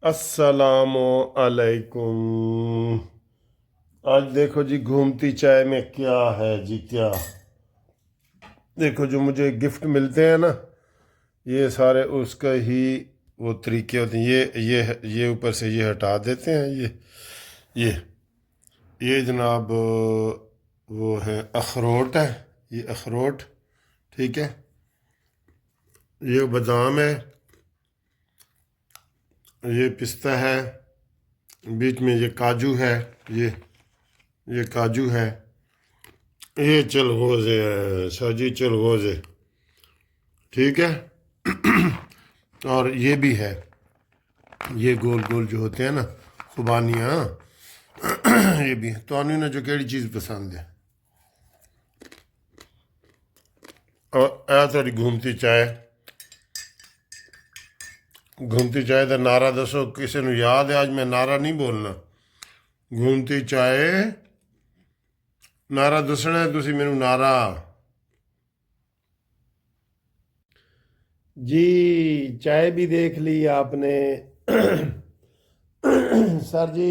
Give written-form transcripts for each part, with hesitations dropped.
السلام علیکم۔ آج دیکھو جی گھومتی چائے میں کیا ہے جی، کیا دیکھو جو مجھے گفٹ ملتے ہیں نا، یہ سارے اس کا ہی وہ طریقے ہوتے ہیں۔ یہ اوپر سے یہ ہٹا دیتے ہیں، یہ جناب وہ ہے اخروٹ ہے، یہ اخروٹ، ٹھیک ہے، یہ بادام ہے، یہ پستہ ہے، بیچ میں یہ کاجو ہے، یہ کاجو ہے، یہ چلغوزے ہیں ساجی، چلغوزے، ٹھیک ہے، اور یہ بھی ہے، یہ گول گول جو ہوتے ہیں نا خوبانیاں، یہ بھی ہے۔ تو انہوں نے جو کیڑی چیز پسند ہے، اور اے تھوڑی گھومتی چائے دا نعرہ دسو، کسی نو یاد ہے؟ آج میں نعرہ نہیں بولنا، گھومتی چائے نعرہ دسنا ہے تسی مینوں، نعرہ جی۔ چائے بھی دیکھ لی آپ نے سر جی،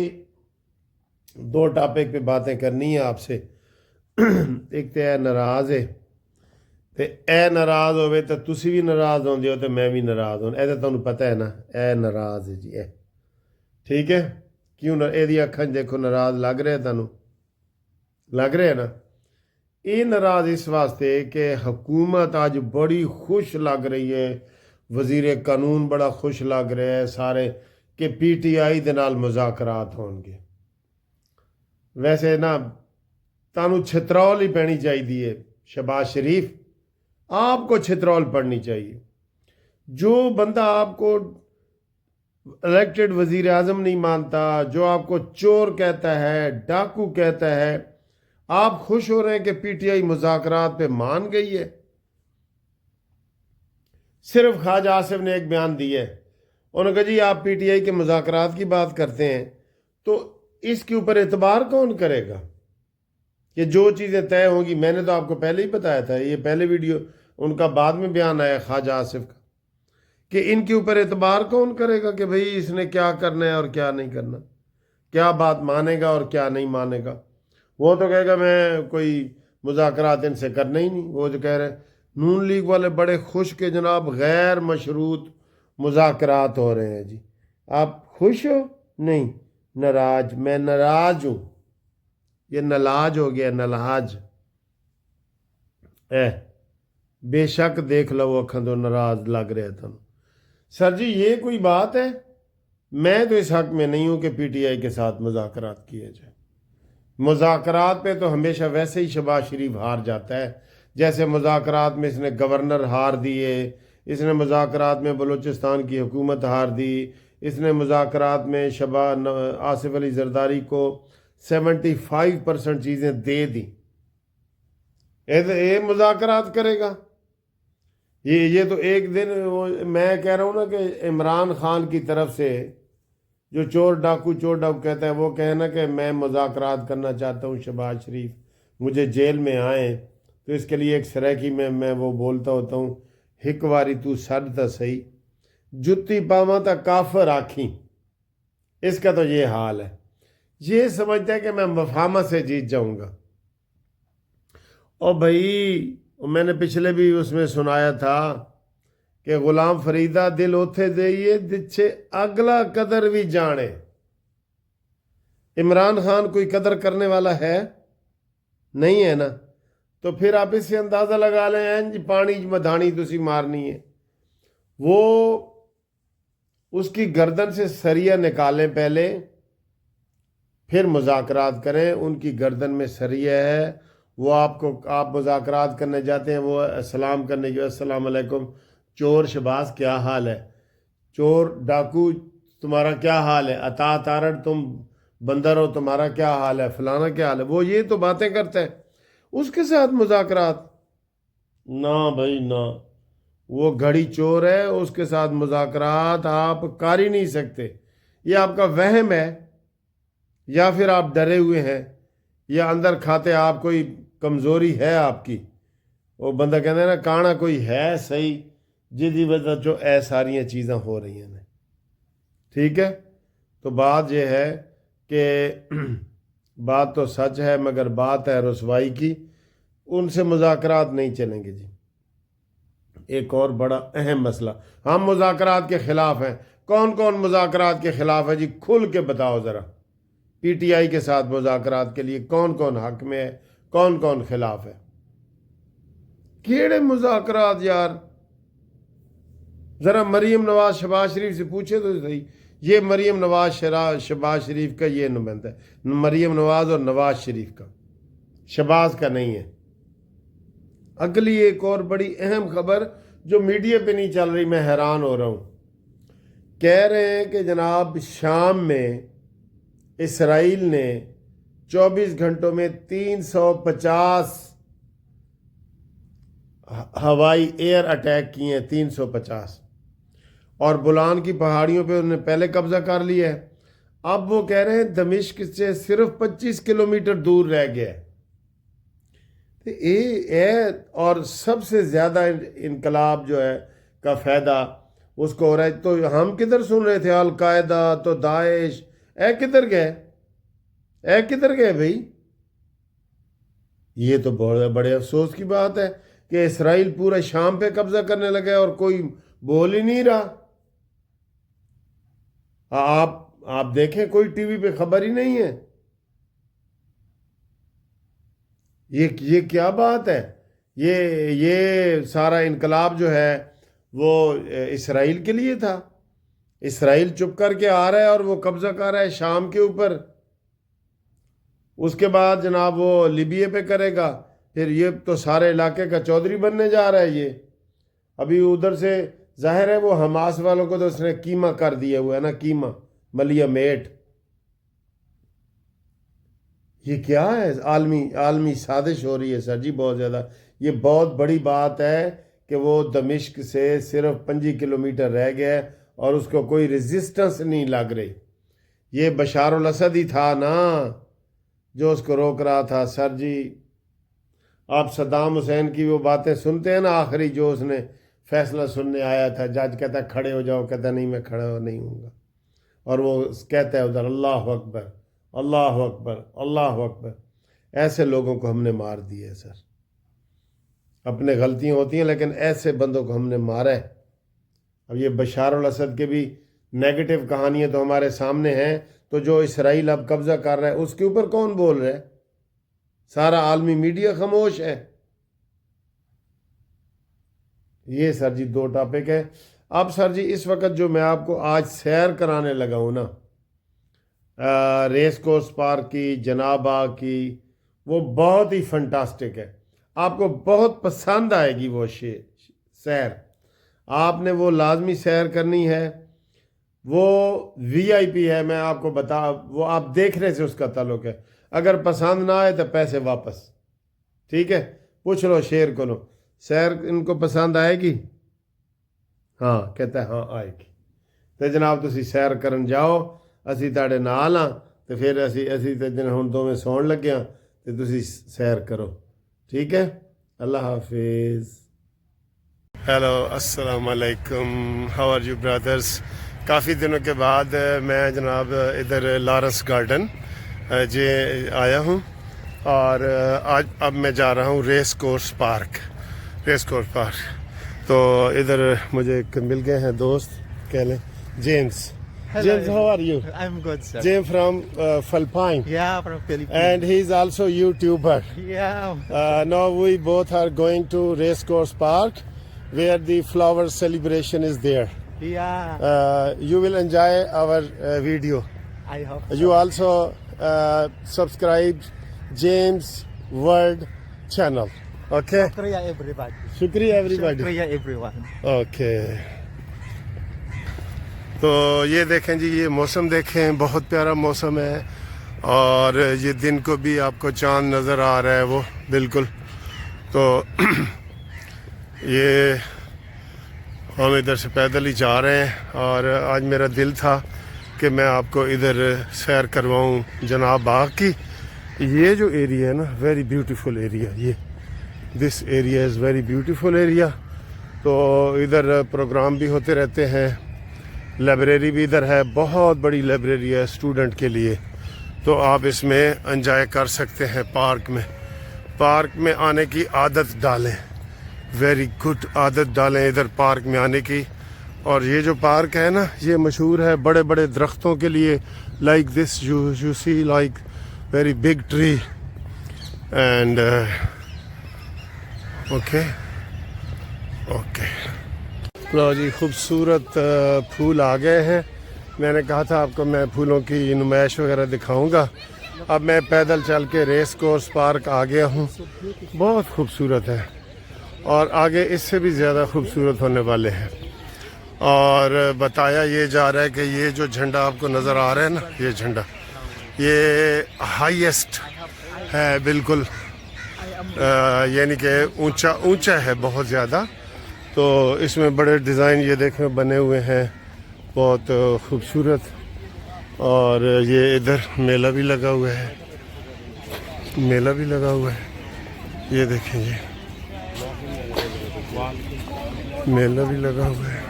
دو ٹاپک پہ باتیں کرنی ہے آپ سے۔ ایک تو اے ناراض ہے، تے اے ناراض ہوئے تو تسی بھی ناراض ہوندے ہو، تو میں بھی ناراض ہوں، اے تو تمہیں پتہ ہے نا، اے ناراض ہے جی، اے ٹھیک ہے۔ کیوں نہ اے دی اکھاں دیکھو ناراض لگ رہے تمہیں، لگ رہے ہیں نا؟ یہ ناراض اس واسطے کہ حکومت آج بڑی خوش لگ رہی ہے، وزیر قانون بڑا خوش لگ رہے ہیں سارے کہ پی ٹی آئی دے نال مذاکرات ہون گے۔ ویسے نا تانوں چھترول ہی پینی چاہیے، شہباز شریف آپ کو چھترول پڑنی چاہیے۔ جو بندہ آپ کو الیکٹڈ وزیر اعظم نہیں مانتا، جو آپ کو چور کہتا ہے، ڈاکو کہتا ہے، آپ خوش ہو رہے ہیں کہ پی ٹی آئی مذاکرات پہ مان گئی ہے؟ صرف خواجہ آصف نے ایک بیان دیا ہے، انہوں نے کہا جی آپ پی ٹی آئی کے مذاکرات کی بات کرتے ہیں تو اس کے اوپر اعتبار کون کرے گا کہ جو چیزیں طے ہوں گی؟ میں نے تو آپ کو پہلے ہی بتایا تھا، یہ پہلے ویڈیو ان کا بعد میں بیان آیا خواجہ آصف کا، کہ ان کے اوپر اعتبار کون کرے گا کہ بھئی اس نے کیا کرنا ہے اور کیا نہیں کرنا، کیا بات مانے گا اور کیا نہیں مانے گا۔ وہ تو کہے گا میں کوئی مذاکرات ان سے کرنا ہی نہیں۔ وہ جو کہہ رہے ہیں نون لیگ والے بڑے خوش کہ جناب غیر مشروط مذاکرات ہو رہے ہیں جی، آپ خوش ہو؟ نہیں، ناراض، میں ناراض ہوں، یہ نلاج ہو گیا، نلاج، اے بے شک دیکھ لو اکھاں تو ناراض لگ رہے تھا۔ سر جی یہ کوئی بات ہے؟ میں تو اس حق میں نہیں ہوں کہ پی ٹی آئی کے ساتھ مذاکرات کیے جائیں۔ مذاکرات پہ تو ہمیشہ ویسے ہی شہباز شریف ہار جاتا ہے، جیسے مذاکرات میں اس نے گورنر ہار دیے، اس نے مذاکرات میں بلوچستان کی حکومت ہار دی، اس نے مذاکرات میں آصف علی زرداری کو 75% چیزیں دے دی۔ یہ مذاکرات کرے گا؟ یہ تو ایک دن میں کہہ رہا ہوں نا کہ عمران خان کی طرف سے جو چور ڈاکو کہتا ہے، وہ کہنا کہ میں مذاکرات کرنا چاہتا ہوں شہباز شریف، مجھے جیل میں آئیں، تو اس کے لیے ایک سریکی میں وہ بولتا ہوتا ہوں، ہک واری تو سد تا صحیح، جتی پاواں تا کافر آکھیں۔ اس کا تو یہ حال ہے، یہ سمجھتا ہے کہ میں مفاہمت سے جیت جاؤں گا۔ اور بھائی میں نے پچھلے بھی اس میں سنایا تھا کہ غلام فریدہ دل اوتھے دئیے جتھے اگلا قدر بھی جانے۔ عمران خان کوئی قدر کرنے والا ہے نہیں ہے نا، تو پھر آپ اس سے اندازہ لگا لیں جی پانی مدھانی تسی مارنی ہے۔ وہ اس کی گردن سے سریہ نکالیں پہلے، پھر مذاکرات کریں۔ ان کی گردن میں سریہ ہے، وہ آپ مذاکرات کرنے جاتے ہیں، وہ سلام کرنے جو السلام علیکم، چور شہباز کیا حال ہے، چور ڈاکو تمہارا کیا حال ہے، عطا تارڑ تم بندر ہو تمہارا کیا حال ہے، فلانا کیا حال ہے، وہ یہ تو باتیں کرتا ہے۔ اس کے ساتھ مذاکرات نہ بھائی نہ، وہ گھڑی چور ہے، اس کے ساتھ مذاکرات آپ کر ہی نہیں سکتے۔ یہ آپ کا وہم ہے، یا پھر آپ ڈرے ہوئے ہیں، یا اندر کھاتے آپ کوئی کمزوری ہے آپ کی۔ وہ بندہ کہتا ہے نا کانا کوئی ہے صحیح جدی وجہ جو اے ساریاں چیزاں ہو رہی ہیں۔ ٹھیک ہے، تو بات یہ ہے کہ بات تو سچ ہے مگر بات ہے رسوائی کی، ان سے مذاکرات نہیں چلیں گے جی۔ ایک اور بڑا اہم مسئلہ، ہم مذاکرات کے خلاف ہیں۔ کون کون مذاکرات کے خلاف ہے جی؟ کھل کے بتاؤ ذرا، پی ٹی آئی کے ساتھ مذاکرات کے لیے کون کون حق میں ہے، کون کون خلاف ہے؟ کیڑے مذاکرات یار؟ ذرا مریم نواز شہباز شریف سے پوچھے تو صحیح، یہ مریم نواز شہباز شریف کا یہ نمائندہ ہے، مریم نواز اور نواز شریف کا، شہباز کا نہیں ہے۔ اگلی ایک اور بڑی اہم خبر جو میڈیا پہ نہیں چل رہی، میں حیران ہو رہا ہوں، کہہ رہے ہیں کہ جناب شام میں اسرائیل نے 24 گھنٹوں میں 350 ہوائی ایئر اٹیک کیے ہیں، 350، اور بولان کی پہاڑیوں پہ انہوں نے پہلے قبضہ کر لیا ہے۔ اب وہ کہہ رہے ہیں دمشق سے صرف 25 کلومیٹر دور رہ گیا ہے۔ اور سب سے زیادہ انقلاب جو ہے کا فائدہ اس کو ہو رہا ہے۔ تو ہم کدھر سن رہے تھے القاعدہ تو داعش، کدھر گئے بھائی؟ یہ تو بہت بڑے افسوس کی بات ہے کہ اسرائیل پورا شام پہ قبضہ کرنے لگا ہے اور کوئی بول ہی نہیں رہا۔ آپ دیکھیں کوئی ٹی وی پہ خبر ہی نہیں ہے۔ یہ کیا بات ہے؟ یہ سارا انقلاب جو ہے وہ اسرائیل کے لیے تھا۔ اسرائیل چپ کر کے آ رہا ہے اور وہ قبضہ کر رہا ہے شام کے اوپر، اس کے بعد جناب وہ لیبیا پہ کرے گا، پھر یہ تو سارے علاقے کا چودھری بننے جا رہا ہے۔ یہ ابھی ادھر سے ظاہر ہے وہ حماس والوں کو تو اس نے کیما کر دیا ہوا ہے نا، کیما ملیا میٹ۔ یہ کیا ہے؟ عالمی سازش ہو رہی ہے سر جی، بہت زیادہ۔ یہ بہت بڑی بات ہے کہ وہ دمشق سے صرف 25 کلومیٹر رہ گیا ہے اور اس کو کوئی ریزسٹنس نہیں لگ رہی۔ یہ بشار الاسد ہی تھا نا جو اس کو روک رہا تھا سر جی۔ آپ صدام حسین کی وہ باتیں سنتے ہیں نا، آخری جو اس نے فیصلہ سننے آیا تھا، جج کہتا ہے کھڑے ہو جاؤ، کہتا نہیں میں کھڑا نہیں ہوں گا، اور وہ کہتا ہے ادھر اللہ اکبر اللہ اکبر اللہ اکبر۔ ایسے لوگوں کو ہم نے مار دیا ہے سر۔ اپنے غلطیاں ہوتی ہیں لیکن ایسے بندوں کو ہم نے مارا ہے۔ اب یہ بشار الاسد کے بھی نیگیٹو کہانیاں تو ہمارے سامنے ہیں، تو جو اسرائیل اب قبضہ کر رہا ہے اس کے اوپر کون بول رہا ہے؟ سارا عالمی میڈیا خاموش ہے۔ یہ سر جی 2 ٹاپک ہے۔ اب سر جی اس وقت جو میں آپ کو آج سیر کرانے لگا ہوں نا، ریس کورس پارک کی، جناب باغ کی، وہ بہت ہی فنٹاسٹک ہے۔ آپ کو بہت پسند آئے گی وہ سیر، آپ نے وہ لازمی سیر کرنی ہے۔ وہ وی آئی پی ہے، میں آپ کو وہ آپ دیکھنے سے اس کا تعلق ہے۔ اگر پسند نہ آئے تو پیسے واپس، ٹھیک ہے؟ پوچھ لو شیر کو، لو سیر ان کو پسند آئے گی؟ ہاں کہتا ہے ہاں آئے گی۔ تو جناب تسی سیر کرن جاؤ، اسی تاڑے نال ہاں، تو پھر اسی تے جن ہن دو میں سون لگے ہاں، تو تسی سیر کرو، ٹھیک ہے؟ اللہ حافظ۔ ہیلو السلام علیکم، ہاؤ آر یو برادرز؟ کافی دنوں کے بعد میں جناب ادھر لارنس گارڈن جی آیا ہوں، اور اب میں جا رہا ہوں ریس کورس پارک۔ تو ادھر مجھے مل گئے ہیں دوست، کہہ لیں James. James, how are you? I'm good, sir. James from Philippines. Yeah, from Philippines. And he's also YouTuber. Yeah. Now we both are going to Racecourse Park, where the flower celebration is there. Yeah. You will enjoy our video. I hope so. You also subscribe James World channel. Okay? Shukriya everybody. Shukriya everybody. Shukriya everyone. Okay. تو یہ دیکھیں جی، یہ موسم دیکھیں، بہت پیارا موسم ہے، اور یہ دن کو بھی آپ کو چاند نظر آ رہا ہے وہ بالکل۔ تو یہ ہم ادھر سے پیدل ہی جا رہے ہیں، اور آج میرا دل تھا کہ میں آپ کو ادھر سیر کرواؤں جناب باغ کی۔ یہ جو ایریا ہے نا، very beautiful area, this area is very beautiful area. تو ادھر پروگرام بھی ہوتے رہتے ہیں، لائبریری بھی ادھر ہے, بہت بڑی لائبریری ہے اسٹوڈنٹ کے لیے, تو آپ اس میں انجوائے کر سکتے ہیں. پارک میں آنے کی عادت ڈالیں, ویری گڈ عادت ڈالیں ادھر پارک میں آنے کی. اور یہ جو پارک ہے نا یہ مشہور ہے بڑے بڑے درختوں کے لیے, like this you see like very big tree and okay. لو جی خوبصورت پھول آ گئے ہیں. میں نے کہا تھا آپ کو میں پھولوں کی نمائش وغیرہ دکھاؤں گا. اب میں پیدل چل کے ریس کورس پارک آ گیا ہوں, بہت خوبصورت ہے اور آگے اس سے بھی زیادہ خوبصورت ہونے والے ہیں. اور بتایا یہ جا رہا ہے کہ یہ جو جھنڈا آپ کو نظر آ رہا ہے نا, یہ جھنڈا یہ ہائیسٹ ہے بالکل, یعنی کہ اونچا ہے بہت زیادہ. تو اس میں بڑے ڈیزائن یہ دیکھیں بنے ہوئے ہیں, بہت خوبصورت. اور یہ ادھر میلہ بھی لگا ہوا ہے, یہ دیکھیں یہ میلہ بھی لگا ہوا ہے.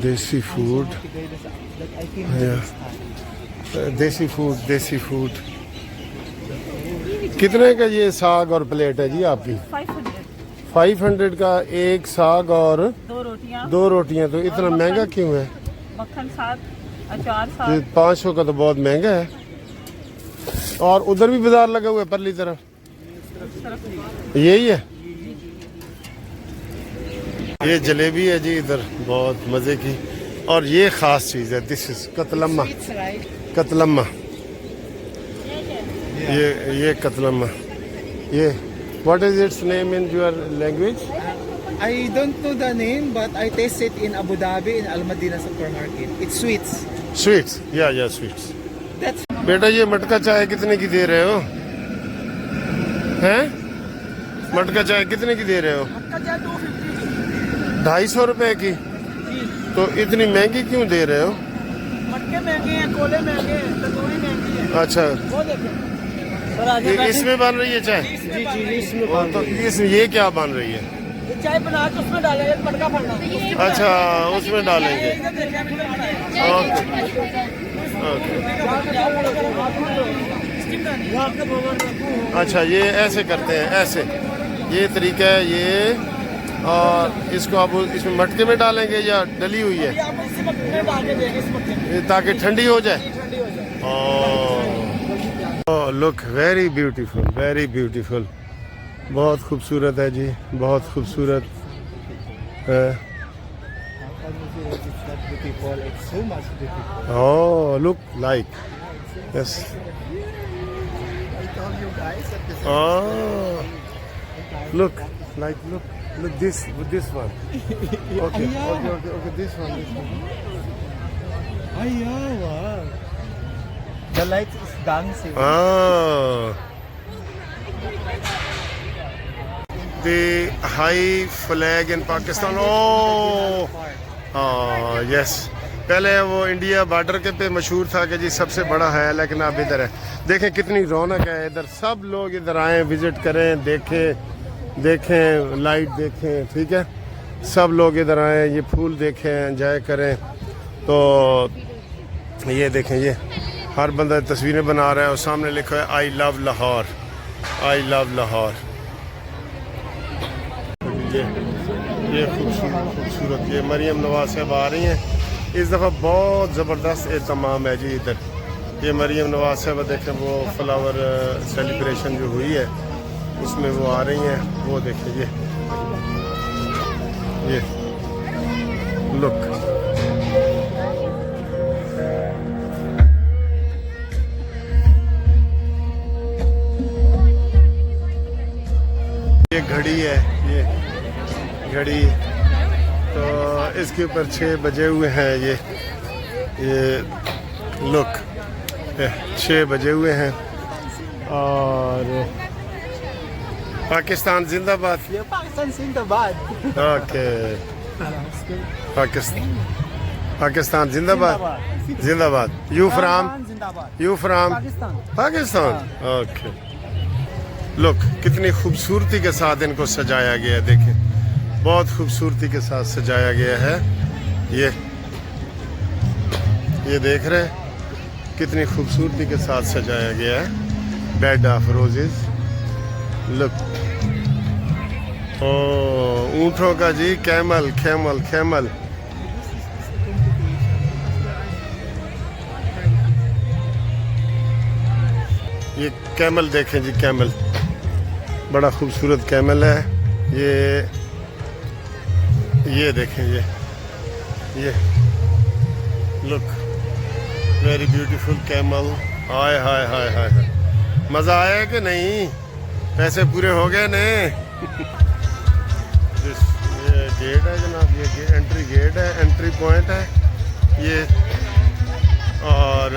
دیسی فوڈ, دیسی فوڈ. کتنے کا یہ ساگ اور پلیٹ ہے جی آپ کی؟ 500 کا ایک ساگ اور 2 روٹیاں. تو اتنا مہنگا کیوں ہے؟ مکھن ساتھ, اچار ساتھ. 500 کا تو بہت مہنگا ہے. اور ادھر بھی بازار لگا ہوا ہے پرلی طرف, یہی ہے. یہ جلیبی ہے جی ادھر بہت مزے کی. اور یہ خاص چیز ہے, دس از قتلمہ. یہ قتلمہ. یہ what is its name in your language? I don't know the name, but I tasted it in Abu Dhabi in Al Madina supermarket. It's sweets. Sweets, yeah sweets. That's بیٹا یہ مٹکا چائے کتنے کی دے رہے ہو ہیں؟ مٹکا چائے کتنے کی دے رہے ہو؟ 250 روپے کی. تو اتنی مہنگی کیوں دے رہے ہو؟ مٹکے مہنگے ہیں, کولے مہنگے ہیں, تندوری مہنگی ہے. اچھا, وہ دیکھیں اس میں بن رہی ہے چائے؟ تو یہ کیا بن رہی ہے؟ چائے بنا کے اس میں ڈالیں گے, مٹکا بننا. اچھا اس میں ڈالیں گے. اچھا یہ ایسے کرتے ہیں, ایسے یہ طریقہ ہے یہ. اور اس کو آپ اس میں مٹکے میں ڈالیں گے یا ڈلی ہوئی ہے تاکہ ٹھنڈی ہو جائے؟ لک ویری بیوٹیفل, بہت خوبصورت ہے جی, بہت خوبصورت ہے. Look like yes. Look like look this one. Okay, this one. wow. The light is dancing. The high flag in Pakistan. Yes. پہلے وہ انڈیا بارڈر کے پہ مشہور تھا کہ جی سب سے بڑا ہے, لیکن اب ادھر ہے. دیکھیں کتنی رونق ہے ادھر, سب لوگ ادھر آئیں, وزٹ کریں, دیکھیں لائٹ دیکھیں, ٹھیک ہے. سب لوگ ادھر آئیں, یہ پھول دیکھیں, انجوائے کریں. تو یہ دیکھیں, یہ ہر بندہ تصویریں بنا رہا ہے اور سامنے لکھا ہے آئی لو لاہور. یہ خوبصورت یہ مریم نواز صاحب آ رہی ہیں. اس دفعہ بہت زبردست اہتمام ہے جی ادھر. یہ مریم نواز صاحب دیکھیں, وہ فلاور سیلیبریشن جو ہوئی ہے اس میں وہ آ رہی ہیں. وہ دیکھیں یہ لک. یہ گھڑی ہے, یہ گھڑی, تو اس کے اوپر 6 بجے ہوئے ہیں. یہ لک 6 بجے ہوئے ہیں. اور پاکستان زندہ باد. Pakistan زندہ باد. اوکے, پاکستان زندہ باد. You from Pakistan. اوکے. لک کتنی خوبصورتی کے ساتھ ان کو سجایا گیا ہے, دیکھیں بہت خوبصورتی کے ساتھ سجایا گیا ہے. یہ دیکھ رہے ہیں کتنی خوبصورتی کے ساتھ سجایا گیا ہے. Bed of roses. لک. اونٹوں کا جی. کیمل. یہ کیمل دیکھیں جی. کیمل بڑا خوبصورت کیمل ہے. یہ دیکھیں. یہ لک. Very beautiful camel. ہائے ہائے ہائے ہائے. مزہ آیا کہ نہیں؟ پیسے پورے ہو گئے نا. یہ گیٹ ہے جناب. یہ انٹری گیٹ ہے. انٹری پوائنٹ ہے یہ. اور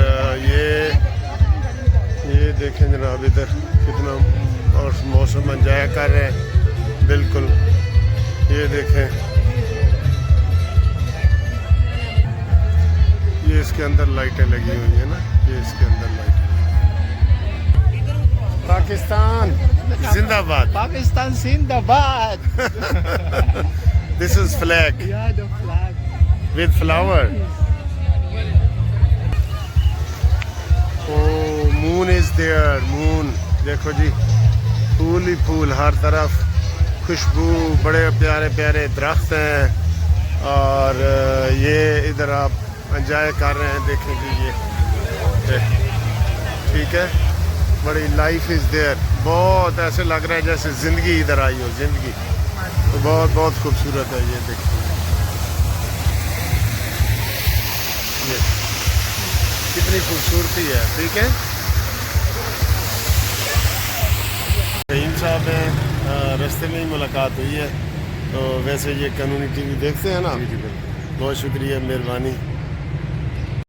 یہ دیکھیں جناب ادھر کتنا اور موسم انجوائے کر رہے ہیں بالکل. یہ دیکھیں. یہ اس کے اندر لائٹیں لگی ہوئی ہیں نا. یہ اس کے اندر لائٹیں. پاکستان زندہ باد. Pakistan Zindabad. This is flag Yeah, the flag. with flower. Oh, moon is there. Moon. دیکھو جی پھول ہی پھول ہر طرف. خوشبو. بڑے پیارے پیارے درخت ہیں. اور یہ ادھر آپ انجوائے کر رہے ہیں. دیکھیں جی یہ ٹھیک ہے. بڑی لائف از دیئر. بہت ایسے لگ رہا ہے جیسے زندگی ادھر آئی ہو. زندگی تو بہت بہت خوبصورت ہے. یہ دیکھیں یہ کتنی خوبصورتی ہے. ٹھیک ہے. رحیم صاحب ہیں. رستے میں ہی ملاقات ہوئی ہے. تو ویسے یہ قانونی ٹی وی دیکھتے ہیں نا. بہت شکریہ. مہربانی.